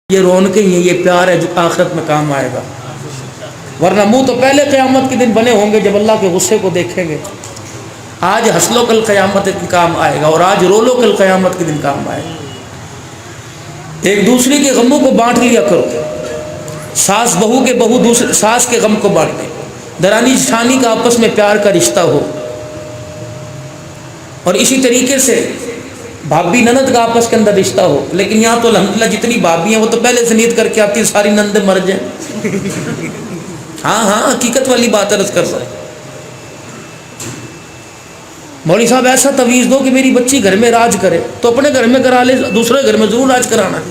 یہ رونقیں ہیں، یہ پیار ہے جو آخرت میں کام آئے گا، ورنہ منہ تو پہلے قیامت کے دن بنے ہوں گے جب اللہ کے غصے کو دیکھیں گے۔ آج ہنس لو کل قیامت کے دن کام آئے گا، اور آج رو لو کل قیامت کے دن کام آئے گا۔ ایک دوسرے کے غموں کو بانٹ لیا کرو، ساس بہو کے بہو دوسرے ساس کے غم کو بانٹے، درانی جٹھانی کا آپس میں پیار کا رشتہ ہو، اور اسی طریقے سے بھابی نند کا آپس کے اندر رشتہ ہو۔ لیکن یہاں تو الحمدللہ جتنی بھابی ہیں وہ تو پہلے سے نیت کر کے آتی ہیں ساری نندیں مر جائیں۔ ہاں حقیقت والی بات عرض کر رہا ہوں۔ مولوی صاحب ایسا تویز دو کہ میری بچی گھر میں راج کرے، تو اپنے گھر میں کرا لے، دوسرے گھر میں ضرور راج کرانا ہے۔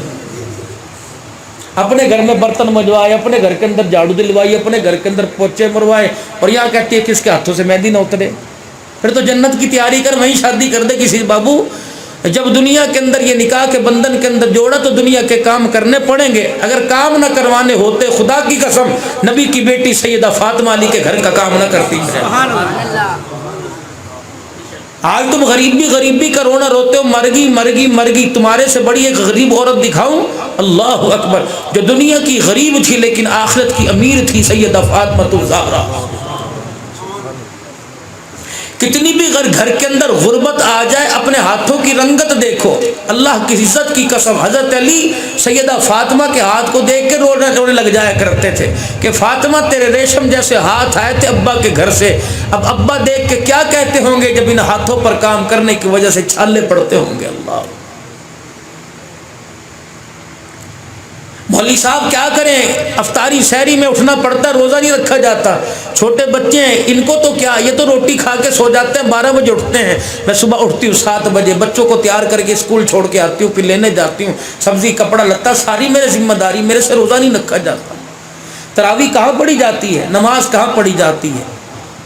اپنے گھر میں برتن مجوائے، اپنے گھر کے اندر جھاڑو دلوائے، اپنے گھر کے اندر پوچے مروائے، اور یہاں کہتی ہے کس کے ہاتھوں سے مہندی نہ اترے۔ پھر تو جنت کی تیاری کر، وہیں شادی کر دے کسی بابو۔ جب دنیا کے اندر یہ نکاح کے بندھن کے اندر جوڑا تو دنیا کے کام کرنے پڑیں گے، اگر کام نہ کروانے ہوتے خدا کی قسم نبی کی بیٹی سیدہ فاطمہ علی کے گھر کا کام نہ کرتی۔ آج تم غریبی کا رونا روتے ہو، مرگی، تمہارے سے بڑی ایک غریب عورت دکھاؤں؟ اللہ اکبر، جو دنیا کی غریب تھی لیکن آخرت کی امیر تھی، سیدہ فاطمہ الزہرا۔ کتنی بھی گھر کے اندر غربت آ جائے، اپنے ہاتھوں کی رنگت دیکھو، اللہ کی عزت کی قسم حضرت علی سیدہ فاطمہ کے ہاتھ کو دیکھ کے رونے لگ جایا کرتے تھے کہ فاطمہ تیرے ریشم جیسے ہاتھ آئے تھے ابا کے گھر سے، اب ابا دیکھ کے کیا کہتے ہوں گے جب ان ہاتھوں پر کام کرنے کی وجہ سے چھالے پڑتے ہوں گے۔ اللہ مولوی صاحب کیا کریں، افطاری سحری میں اٹھنا پڑتا، روزہ نہیں رکھا جاتا۔ چھوٹے بچے ہیں، ان کو تو کیا، یہ تو روٹی کھا کے سو جاتے ہیں، 12 بجے اٹھتے ہیں۔ میں صبح اٹھتی ہوں 7 بجے، بچوں کو تیار کر کے اسکول چھوڑ کے آتی ہوں، پھر لینے جاتی ہوں، سبزی کپڑا لتا ساری میرے ذمہ داری، میرے سے روزہ نہیں رکھا جاتا۔ تراویح کہاں پڑھی جاتی ہے، نماز کہاں پڑھی جاتی ہے؟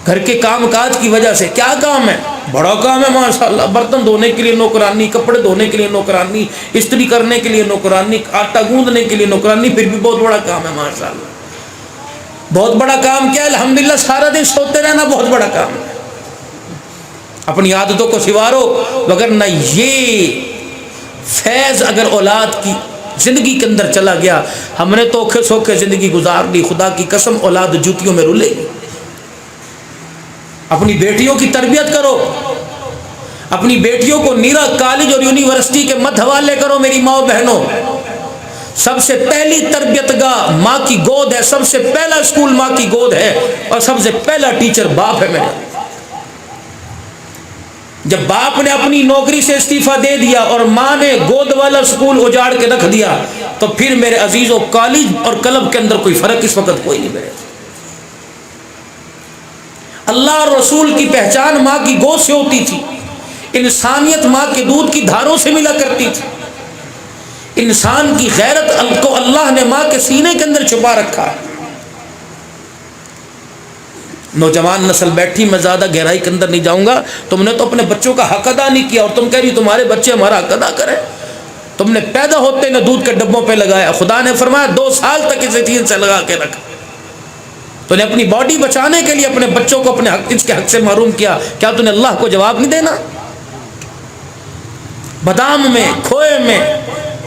گھر کے کام کاج کی وجہ سے کیا کام ہے؟ بڑا کام ہے ماشاءاللہ، برتن دھونے کے لیے نوکرانی، کپڑے دھونے کے لیے نوکرانی، استری کرنے کے لیے نوکرانی، آٹا گوندنے کے لیے نوکرانی، پھر بھی بہت بڑا کام ہے ماشاءاللہ۔ بہت بڑا کام کیا ہے؟ الحمدللہ سارا دن سوتے رہنا بہت بڑا کام ہے۔ اپنی عادتوں کو سنوارو، وگرنہ یہ فیض اگر اولاد کی زندگی کے اندر چلا گیا، ہم نے تو اوکھے سوکھے زندگی گزار لی، خدا کی قسم اولاد جوتیوں میں رولے گی۔ اپنی بیٹیوں کی تربیت کرو، اپنی بیٹیوں کو نیرا کالج اور یونیورسٹی کے مت حوالے کرو۔ میری ماں بہنوں، سب سے پہلی تربیت گاہ ماں کی گود ہے، سب سے پہلا اسکول ماں کی گود ہے، اور سب سے پہلا ٹیچر باپ ہے میرا۔ جب باپ نے اپنی نوکری سے استعفیٰ دے دیا اور ماں نے گود والا اسکول اجاڑ کے رکھ دیا، تو پھر میرے عزیزوں کالج اور کلب کے اندر کوئی فرق اس وقت کوئی نہیں میرے۔ اللہ اور رسول کی پہچان ماں کی گود سے ہوتی تھی، انسانیت ماں کے دودھ کی دھاروں سے ملا کرتی تھی، انسان کی غیرت کو اللہ نے ماں کے سینے کے اندر چھپا رکھا ہے۔ نوجوان نسل بیٹھی، میں زیادہ گہرائی کے اندر نہیں جاؤں گا، تم نے تو اپنے بچوں کا حق ادا نہیں کیا، اور تم کہہ رہی تمہارے بچے ہمارا حق ادا کریں۔ تم نے پیدا ہوتے نہ دودھ کے ڈبوں پہ لگایا، خدا نے فرمایا 2 سال تک اسے تین سے لگا کے رکھا۔ تو نے اپنی باڈی بچانے کے لیے اپنے بچوں کو اپنے حق، اس کے حق سے محروم کیا، کیا تو نے اللہ کو جواب نہیں دینا؟ بادام میں، کھوئے میں،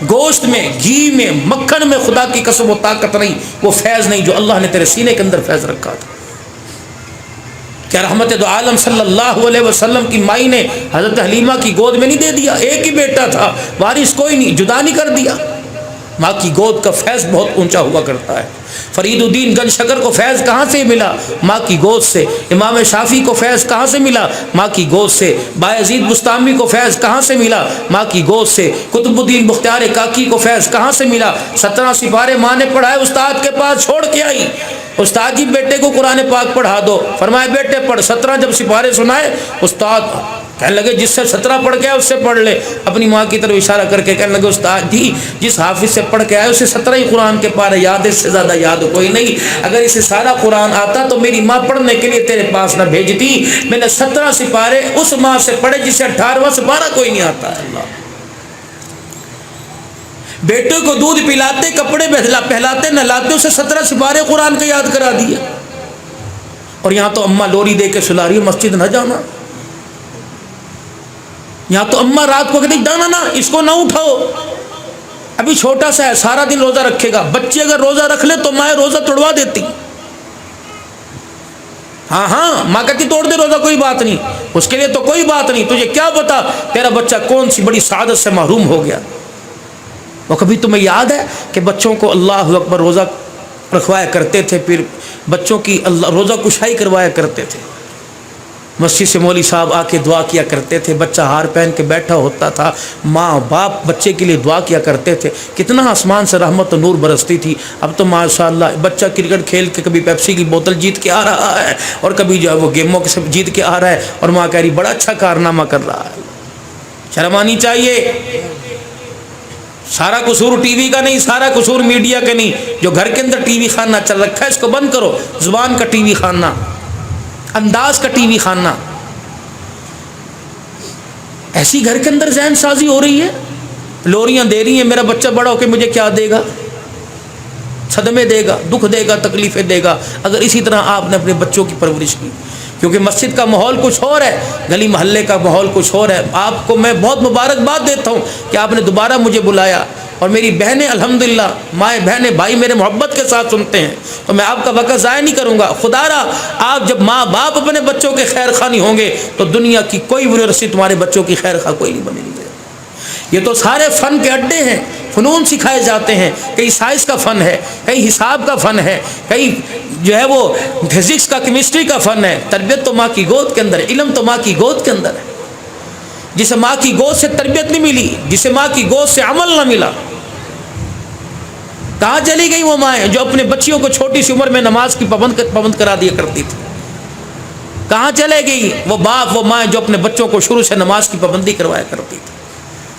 گوشت میں، گھی میں، مکھن میں خدا کی قسم وہ طاقت نہیں، وہ فیض نہیں جو اللہ نے تیرے سینے کے اندر فیض رکھا تھا۔ کیا رحمت دو عالم صلی اللہ علیہ وسلم کی مائی نے حضرت حلیمہ کی گود میں نہیں دے دیا؟ ایک ہی بیٹا تھا، وارث کوئی نہیں، جدا نہیں کر دیا۔ ماں کی گود کا فیض بہت اونچا ہوا کرتا ہے۔ فرید الدین گنج شکر کو فیض کہاں سے ملا؟ ماں کی گود سے۔ امام شافعی کو فیض کہاں سے ملا؟ ماں کی گود سے۔ بایزید بستامی کو فیض کہاں سے ملا؟ ماں کی گود سے۔ قطب الدین بختیار کاکی کو فیض کہاں سے ملا؟ 17 سپارے ماں نے پڑھائے، استاد کے پاس چھوڑ کے آئی، استاد جی بیٹے کو قرآن پاک پڑھا دو، فرمایا بیٹے پڑھ۔ 17 جب سپارے سنائے، استاد کہنے لگے جس سے 17 پڑھ کے آئے اس سے پڑھ لے، اپنی ماں کی طرف اشارہ کر کے کہنے لگے استاد جی جس حافظ سے پڑھ کے آئے اسے 17 ہی قرآن کے پارے یاد ہے، اس سے زیادہ یاد کوئی نہیں۔ اگر اسے سارا قرآن آتا تو میری ماں پڑھنے کے لیے تیرے پاس نہ بھیجتی، میں نے 17 سپارے اس ماں سے پڑھے جسے 18واں سپارہ کوئی نہیں آتا۔ اللہ بیٹے کو دودھ پلاتے، کپڑے پہلاتے، نہلاتے، اسے 17 سپارے قرآن کے یاد کرا دیا، اور یہاں تو اماں لوری دے کے سلا رہی ہے مسجد نہ جانا، یہاں تو اماں رات کو کہتی جانا نا، اس کو نہ اٹھاؤ۔ ابھی چھوٹا سا ہے, سارا دن روزہ رکھے گا. بچے اگر روزہ رکھ لے تو ماں روزہ توڑوا دیتی. ہاں ماں کہتی توڑ دے روزہ, کوئی بات نہیں, اس کے لیے تو کوئی بات نہیں. تجھے کیا پتا تیرا بچہ کون سی بڑی سعادت سے محروم ہو گیا. وہ کبھی تمہیں یاد ہے کہ بچوں کو اللہ اکبر روزہ رکھوایا کرتے تھے, پھر بچوں کی روزہ کشائی کروایا کرتے تھے. مسجد سے مولوی صاحب آ کے دعا کیا کرتے تھے, بچہ ہار پہن کے بیٹھا ہوتا تھا, ماں باپ بچے کے لیے دعا کیا کرتے تھے. کتنا آسمان سے رحمت و نور برستی تھی. اب تو ماشاء اللہ بچہ کرکٹ کھیل کے کبھی پیپسی کی بوتل جیت کے آ رہا ہے, اور کبھی جو ہے وہ گیموں کے سب جیت کے آ رہا ہے, اور ماں کہہ رہی بڑا اچھا کارنامہ کر رہا ہے. شرم آنی چاہیے. سارا قصور ٹی وی کا نہیں, سارا قصور میڈیا کا نہیں. جو گھر کے اندر ٹی وی خانہ چل رکھا ہے اس کو بند کرو. زبان کا ٹی وی خانہ, انداز کا ٹی وی خانہ. ایسی گھر کے اندر ذہن سازی ہو رہی ہے, لوریاں دے رہی ہیں. میرا بچہ بڑا ہو کے مجھے کیا دے گا, صدمے دے گا, دکھ دے گا, تکلیفیں دے گا, اگر اسی طرح آپ نے اپنے بچوں کی پرورش کی. کیونکہ مسجد کا ماحول کچھ اور ہے, گلی محلے کا ماحول کچھ اور ہے. آپ کو میں بہت مبارکباد دیتا ہوں کہ آپ نے دوبارہ مجھے بلایا, اور میری بہنیں الحمدللہ, مائیں بہنیں بھائی میرے محبت کے ساتھ سنتے ہیں, تو میں آپ کا وقت ضائع نہیں کروں گا. خدا را آپ جب ماں باپ اپنے بچوں کے خیر خواہ نہیں ہوں گے تو دنیا کی کوئی یونیورسٹی تمہارے بچوں کی خیر خواہ کوئی نہیں بنے گی. یہ تو سارے فن کے اڈے ہیں, فنون سکھائے جاتے ہیں. کہیں سائنس کا فن ہے, کہیں حساب کا فن ہے, کہیں جو ہے وہ فزکس کا, کیمسٹری کا فن ہے. تربیت تو ماں کی گود کے اندر ہے, علم تو ماں کی گود کے اندر ہے. جسے ماں کی گود سے تربیت نہیں ملی, جسے ماں کی گود سے عمل نہ ملا, کہاں چلی گئی وہ مائیں جو اپنے بچیوں کو چھوٹی سی عمر میں نماز کی پابند کرا دیا کرتی تھی. کہاں چلے گئی وہ باپ وہ مائیں جو اپنے بچوں کو شروع سے نماز کی پابندی کروایا کرتی تھی.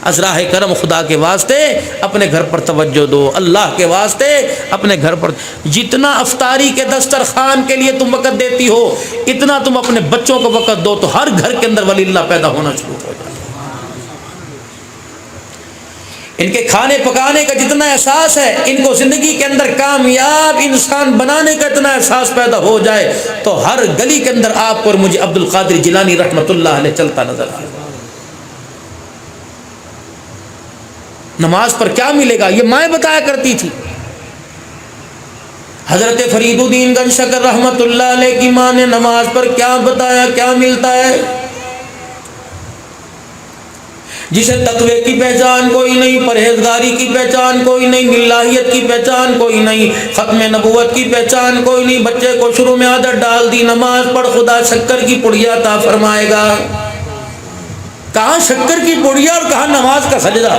ازراہ کرم خدا کے واسطے اپنے گھر پر توجہ دو, اللہ کے واسطے اپنے گھر پر. جتنا افطاری کے دسترخوان کے لیے تم وقت دیتی ہو, اتنا تم اپنے بچوں کو وقت دو, تو ہر گھر کے اندر ولی اللہ پیدا ہونا شروع ہو جائے. ان کے کھانے پکانے کا جتنا احساس ہے, ان کو زندگی کے اندر کامیاب انسان بنانے کا اتنا احساس پیدا ہو جائے, تو ہر گلی کے اندر آپ کو اور مجھے عبد القادر جیلانی رحمۃ اللہ علیہ چلتا نظر آئے. نماز پر کیا ملے گا یہ مائیں بتایا کرتی تھی. حضرت فرید الدین گنج شکر رحمۃ اللہ علیہ کی ماں نے نماز پر کیا بتایا کیا ملتا ہے. جسے تقوی کی پہچان کوئی نہیں, پرہیزگاری کی پہچان کوئی نہیں, للہیت کی پہچان کوئی نہیں, ختم نبوت کی پہچان کوئی نہیں, بچے کو شروع میں عادت ڈال دی نماز پڑھ, خدا شکر کی پڑیا عطا فرمائے گا. کہاں شکر کی پڑیا اور کہاں نماز کا سجدہ.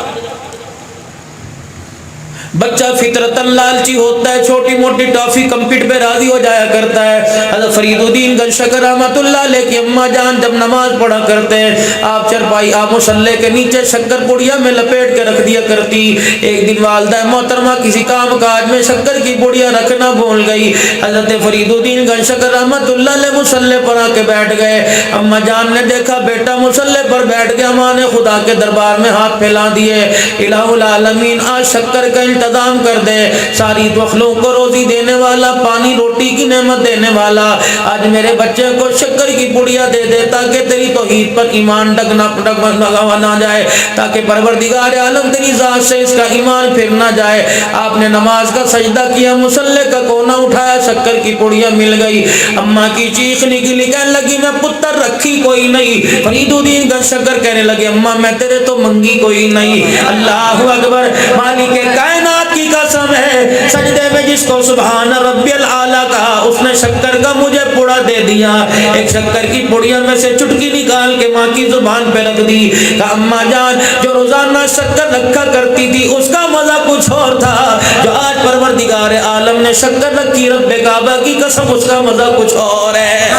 بچہ فطرتاً لالچی ہوتا ہے, چھوٹی موٹی ٹافی کمپیٹ پہ راضی ہو جایا کرتا ہے. حضرت فرید الدین گنج شکر رحمۃ اللہ علیہ کی اماں جان جب نماز پڑھا کرتے ہیں, آپ چرپائی آپ مصلے کے نیچے شکر پڑیا میں لپیٹ کے رکھ دیا کرتی. ایک دن والدہ محترمہ کسی کام کاج میں شکر کی پڑیا رکھنا بھول گئی. حضرت فرید الدین گنج شکر رحمۃ اللہ علیہ مصلے پر آ کے بیٹھ گئے. اماں جان نے دیکھا بیٹا مصلے پر بیٹھ گیا, ماں نے خدا کے دربار میں ہاتھ پھیلا دیے, الہ العالمین آج شکر کا انتظام کر دے, ساری مخلوق کو روزی دینے والا, پانی روٹی کی نعمت دینے والا, آج میرے بچے کو شکر کی پڑیا دے دے تاکہ تیری توحید پر ایمان ڈگمگا نہ جائے, تاکہ پروردگار عالم تیری ذات سے اس کا ایمان پھر نہ جائے. آپ نے نماز کا سجدہ کیا, مصلے کا کونا اٹھایا, شکر کی پڑیا مل گئی. اماں کی چیخ نکلی, کہنے لگی میں پتر رکھی کوئی نہیں. فرید الدین گنج شکر کہنے لگے اماں میں تیرے تو منگی کوئی نہیں. اللہ اکبر, مالک کائنات کی قسم ہے, سجدے میں جس کو سبحان ربی العالی کہا اس نے شکر کا مجھے پڑا دے دیا. ایک شکر کی پڑیا میں سے چٹکی نکال کے ماں کی زبان پہ رکھ دی. کہا اماں جان جو روزانہ شکر رکھا کرتی تھی اس کا مزہ کچھ اور تھا, جو آج پروردگار عالم نے شکر رکھی رب کعبہ کی قسم اس کا مزہ کچھ اور ہے.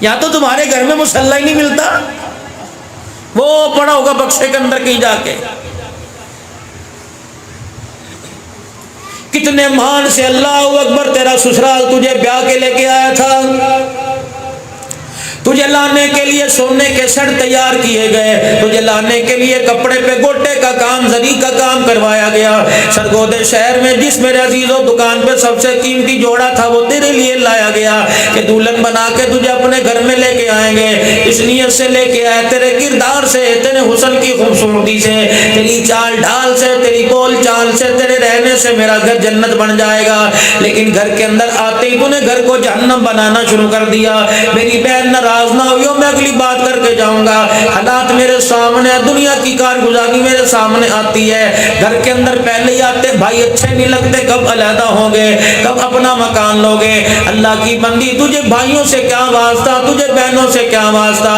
یا تو تمہارے گھر میں مصلی ہی نہیں ملتا, وہ پڑا ہوگا بکسے کے اندر کہیں جا کے. کتنے مان سے اللہ اکبر تیرا سسرال تجھے بیاہ کے لے کے آیا تھا, تجھے لانے کے لیے سونے کے سڑ تیار کیے گئے, تجھے لانے کے لیے کپڑے پہ گوٹے کا کام, زری کا کام کروایا گیا. سرگودے شہر میں جس میرے عزیزوں دکان پہ سب سے قیمتی جوڑا تھا وہ تیرے لیے لایا گیا کہ دلہن بنا کے تجھے اپنے گھر میں لے کے آئیں گے. اس نیت سے لے کے آئے, تیرے کردار سے, تیرے حسن کی خوبصورتی سے, تیری چال ڈھال سے، تیری بول چال سے، تیرے رہنے سے میرا گھر جنت بن جائے گا، لیکن گھر کے اندر آتے ہی تو نے گھر کو جہنم بنانا شروع کر دیا۔ میری بہن ناراض نہ ہوئیو، میں اگلی بات کر کے جاؤں گا، حالات میرے سامنے، دنیا کی کارگزاری میرے سامنے آتی ہے، گھر کے اندر پہلے ہی آتے بھائی اچھے نہیں لگتے، کب علیحدہ ہوں گے، کب اپنا مکان لوگے۔ اللہ کی بندی تجھے بھائیوں سے کیا واسطہ، تجھے بہنوں سے کیا واسطہ،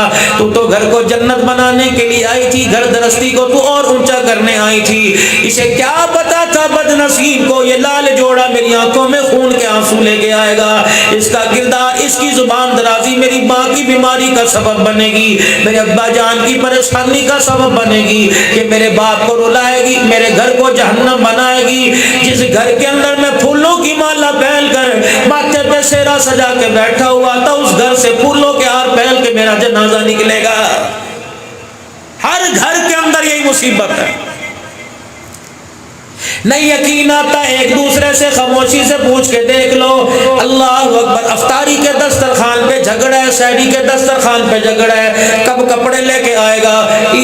تو گھر کو جنت بنانے کے لیے آئی تھی، گھر درستی کو تو اور اونچا کرنے آئی تھی۔ اسے کیا پتا تھا بد نصیب کو یہ لال جوڑا میری آنکھوں میں خون کے آنسو لے کے آئے گا، اس کا کردار، اس کی زبان درازی میری ماں کی بیماری کا سبب بنے گی، میرے ابا جان کی پریشانی کا سبب بنے گی، کہ میرے باپ کو رلائے گی، میرے گھر کو جہنم بنائے گی۔ جس گھر کے اندر میں پھولوں کی مالا پہن کر ماتھے پہ سیرا سجا کے بیٹھا ہوا تھا، اس گھر سے پھولوں کے ہار پہن کے میرا جنازہ نکلے گا۔ ہر گھر کے اندر یہی مصیبت ہے۔ نہیں یقین آتا ایک دوسرے سے خاموشی سے پوچھ کے دیکھ لو، اللہ اکبر، افطاری کے دسترخوان پہ جھگڑا ہے، سحری کے دسترخوان پہ جھگڑا ہے، کب کپڑے لے کے آئے گا،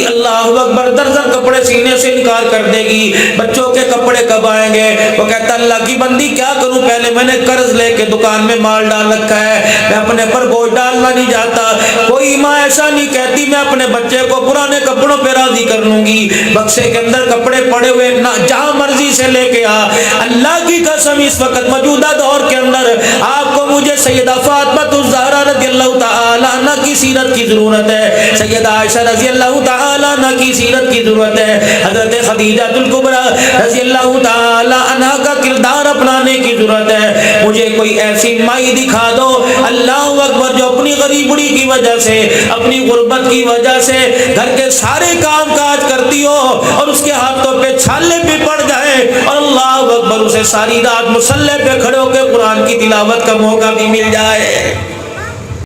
اللہ اکبر، درجن کپڑے سینے سے انکار کر دے گی، بچوں کے کپڑے کب آئیں گے، وہ کہتا اللہ کی بندی کیا کروں، پہلے میں نے قرض لے کے دکان میں مال ڈال رکھا ہے، میں اپنے پر بوجھ ڈالنا نہیں چاہتا۔ کوئی ماں ایسا نہیں کہتی میں اپنے بچے کو پرانے کپڑوں پہ راضی کر لوں گی، بکسے کے اندر کپڑے پڑے ہوئے نہ جہاں مرضی سے لے کے آ۔ اللہ کی قسم اس وقت موجودہ دور کے اندر آپ کو مجھے سیدہ فاطمہ الزہرا رضی اللہ تعالی عنہ کی سیرت کی ضرورت ہے، سیدہ عائشہ رضی اللہ تعالی عنہ کی سیرت کی ضرورت ہے، حضرت خدیجہ الکبریٰ رضی اللہ تعالی عنہ کا کردار اپنانے کی ضرورت ہے۔ مجھے کوئی ایسی مائی دکھا دو اللہ اکبر جو اپنی غریبی کی وجہ سے، اپنی غربت کی وجہ سے گھر کے سارے کام کاج کرتی ہو اور اس کے ہاتھوں پہ چھالے بھی پڑ جائے اور اللہ اکبر اسے ساری رات مصلی پہ کھڑے ہو کے قرآن کی تلاوت کا موقع بھی مل جائے۔